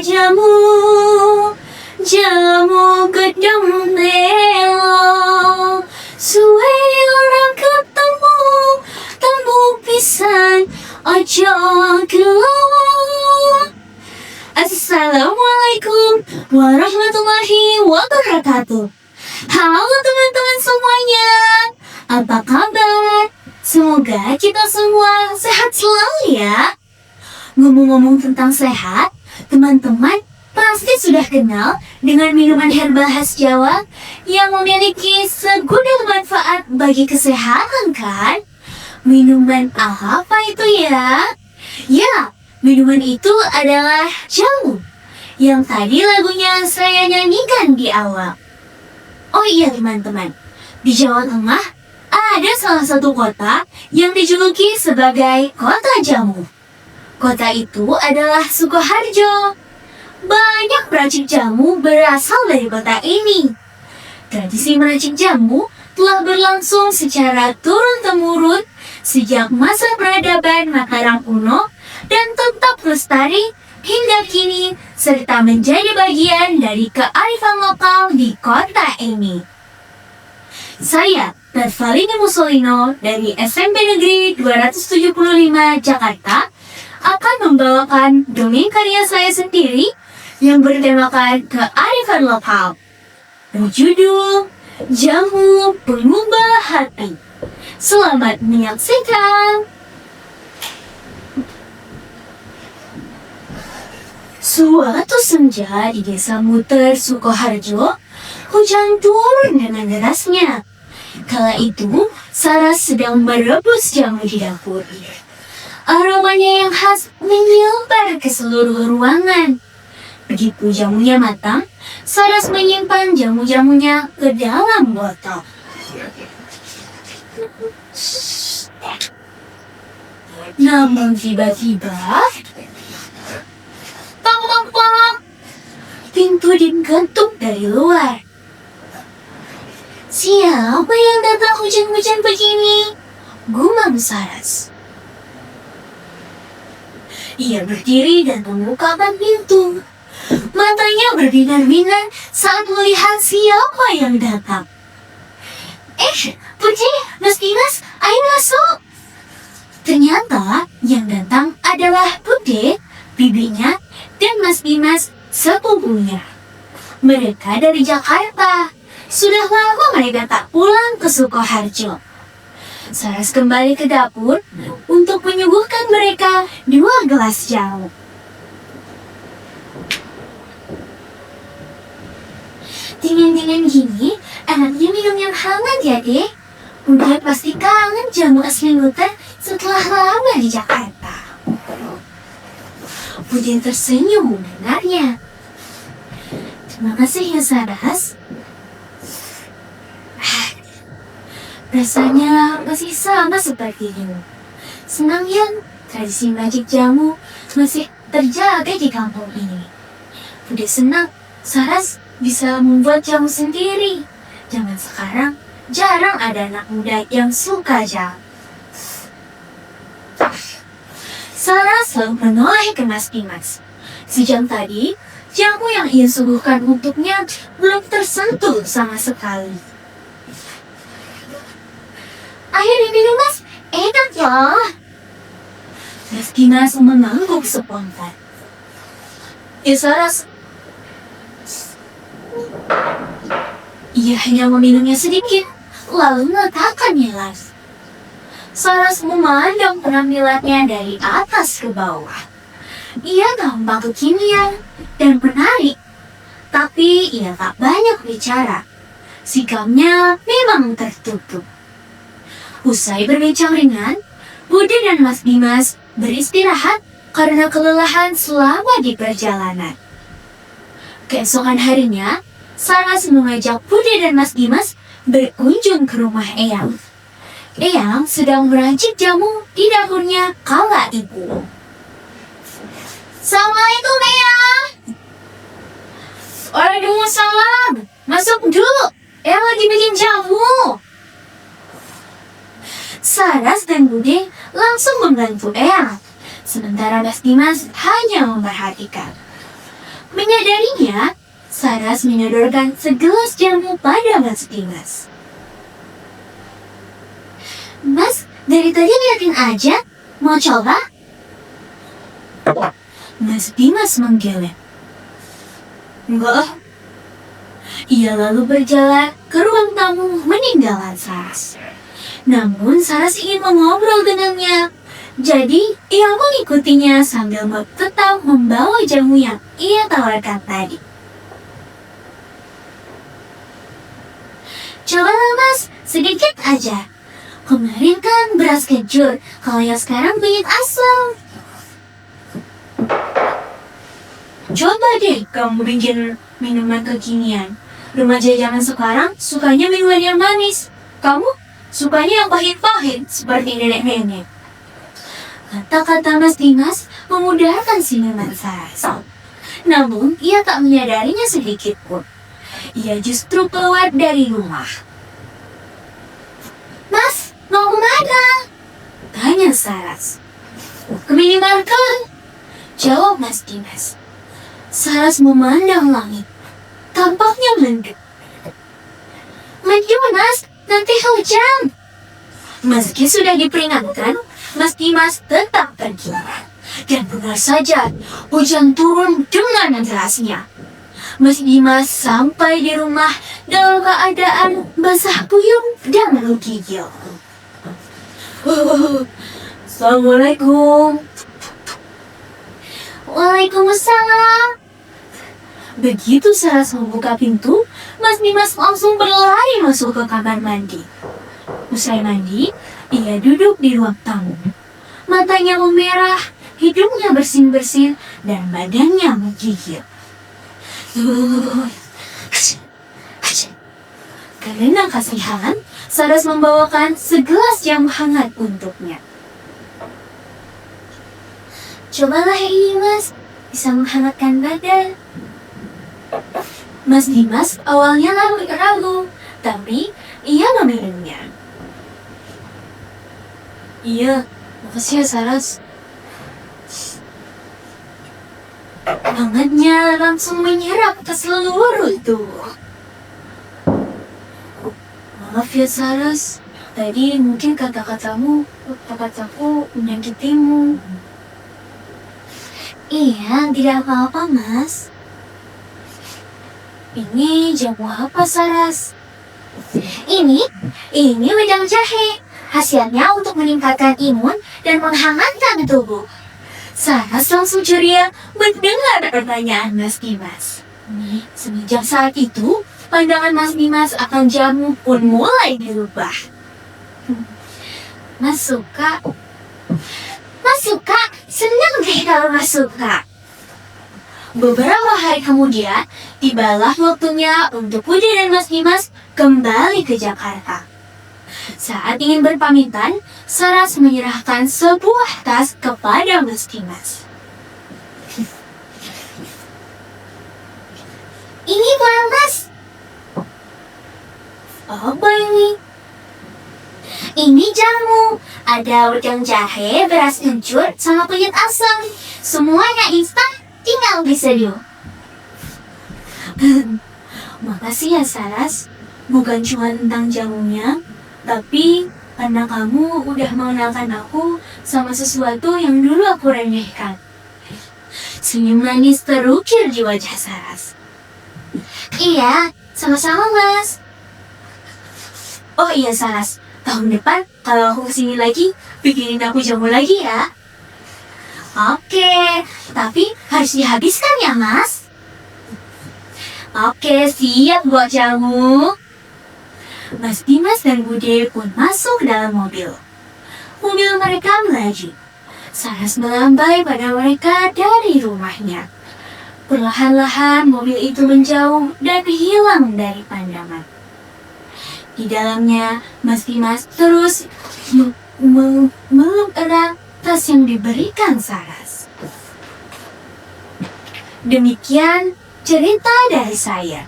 jamu, jamu gedung melo. Suwe orang ketemu, temu pisan, ojo keluar. Assalamualaikum warahmatullahi wabarakatuh. Halo teman-teman semuanya, apa kabar? Semoga kita semua sehat selalu ya. Ngomong-ngomong tentang sehat, teman-teman pasti sudah kenal dengan minuman herbal khas Jawa yang memiliki segudang manfaat bagi kesehatan kan? Minuman apa itu ya? Ya, minuman itu adalah jamu yang tadi lagunya saya nyanyikan di awal. Oh iya teman-teman, di Jawa Tengah ada salah satu kota yang dijuluki sebagai kota jamu. Kota itu adalah Sukoharjo. Banyak peracik jamu berasal dari kota ini. Tradisi meracik jamu telah berlangsung secara turun-temurun sejak masa peradaban Mataram kuno dan tetap lestari hingga kini serta menjadi bagian dari kearifan lokal di kota ini. Saya, Tarvalini Mussolino dari SMP Negeri 275 Jakarta akan membawakan dongeng karya saya sendiri yang bertemakan kearifan lokal berjudul Jamu Pengubah Hati. Selamat menyaksikan. Suatu senja di desa Muter, Sukoharjo, hujan turun dengan derasnya. Kala itu, Saras sedang merebus jamu di dapur. Aromanya yang khas menyebar ke seluruh ruangan. Begitu jamunya matang, Saras menyimpan jamu-jamunya ke dalam botol. Namun tiba-tiba, tong-tong-tong, pintu diketuk dari luar. Siapa yang datang hujan-hujan begini? Gumam Saras. Ia berdiri dan membukakan pintu. Matanya berbinar-binar saat melihat siapa yang datang. Puji, Mas Dimas, ayo masuk. Ternyata yang datang adalah Bude, bibinya, dan Mas Dimas, sepupunya. Mereka dari Jakarta. Sudah lama mereka tak pulang ke Sukoharjo. Saras kembali ke dapur untuk menyuguhkan mereka 2 gelas jamu. Dingin-dingin gini, enaknya minum yang hangat ya, Dek. Bude pasti kangen jamu asli Muter setelah lama di Jakarta. Bude tersenyum mendengarnya. Terima kasih ya, Saras. Rasanya masih sama seperti dulu. Senang ya, tradisi meracik jamu masih terjaga di kampung ini. Bude senang, Saras bisa membuat jamu sendiri. Zaman sekarang, jarang ada anak muda yang suka jamu. Saras selalu menoleh ke Mas Dimas. Sejak tadi, jamu yang ia suguhkan untuknya belum tersentuh sama sekali. Ayo diminum, Mas. Enak ya. Mas Dimas mengangguk spontan. Ya, Saras. Ia hanya meminumnya sedikit, lalu meletakkannya lagi. Saras memandang penampilannya dari atas ke bawah. Ia gampang kekinian dan menarik, tapi ia tak banyak bicara. Sikapnya memang tertutup. Usai berbincang ringan, Bude dan Mas Dimas beristirahat karena kelelahan selama di perjalanan. Keesokan harinya, Saras mengajak Bude dan Mas Dimas berkunjung ke rumah Eyang. Eyang sedang meracik jamu di dapurnya kala itu. Assalamualaikum, Eyang. Waalaikumsalam. Masuk dulu. Eyang lagi bikin jamu. Saras dan Bude langsung membantu Eyang, sementara Mas Dimas hanya memperhatikan. Menyadarinya, Saras menyodorkan segelas jamu pada Mas Dimas. Mas, dari tadi liatin aja. Mau coba? Mas Dimas menggeleng. Enggak. Ia lalu berjalan ke ruang tamu meninggalkan Saras. Namun Saras ingin mengobrol dengannya. Jadi, ia mengikutinya sambil tetap membawa jamu yang ia tawarkan tadi. Cobalah mas, sedikit aja. Kemarin kan beras kencur, kalau yang sekarang kunyit asam. Coba deh kamu bikin minuman kekinian. Remaja zaman sekarang sukanya minuman yang manis. Kamu sukanya yang pahit-pahit seperti nenek-nenek. Kata-kata Mas Dimas memudahkan siluman Saras. Namun, ia tak menyadarinya sedikit pun. Ia justru keluar dari rumah. Mas, mau kemana? Tanya Saras. Ke minimarket, jawab Mas Dimas. Saras memandang langit. Tampaknya mendung. Mendung mas, nanti hujan. Meski sudah diperingatkan, Mas Dimas tetap pergi. Dan benar saja, hujan turun dengan derasnya. Mas Dimas sampai di rumah dalam keadaan basah kuyup dan menggigil. Assalamualaikum. Waalaikumsalam. Begitu Saras membuka pintu, Mas Dimas langsung berlari masuk ke kamar mandi. Usai mandi, ia duduk di ruang tamu. Matanya memerah, hidungnya bersin-bersin, dan badannya menggigil. Karena kasihan, Saras membawakan segelas jamu hangat untuknya. Cobalah ini mas, bisa menghangatkan badan. Mas Dimas awalnya ragu, tapi ia meminumnya. Iya, makasih ya Saras. Hangatnya langsung menyerap ke seluruh tubuh. Maaf ya Saras, tadi mungkin kata-kataku menyakitimu. Iya, tidak apa-apa mas. Ini jamu apa Saras? Ini wedang jahe. Hasilnya untuk meningkatkan imun dan menghangatkan tubuh. Saras langsung ceria mendengar pertanyaan Mas Dimas. Semenjak saat itu, pandangan Mas Dimas akan jamu pun mulai berubah. Mas suka, senang deh kalau Mas suka. Beberapa hari kemudian, tibalah waktunya untuk Budi dan Mas Dimas kembali ke Jakarta. Saat ingin berpamitan, Saras menyerahkan sebuah tas kepada Mas Dimas. Ini buat Mas. Apa ini? Ini jamu. Ada wedang jahe, beras kencur, sama kunyit asam. Semuanya instan, tinggal diseduh. Makasih ya Saras. Bukan cuma tentang jamunya, tapi karena kamu udah mengenalkan aku sama sesuatu yang dulu aku remehkan. Senyum manis terukir di wajah Saras. Iya, sama-sama mas. Oh iya Saras, tahun depan kalau aku kesini lagi, bikinin aku jamu lagi ya. Oke, tapi harus dihabiskan ya mas. Oke, siap buat jamu. Mas Dimas dan Bude pun masuk dalam mobil. Mobil mereka melaju. Saras melambai pada mereka dari rumahnya. Perlahan-lahan mobil itu menjauh dan hilang dari pandangan. Di dalamnya, Mas Dimas terus meluk erat tas yang diberikan Saras. Demikian cerita dari saya.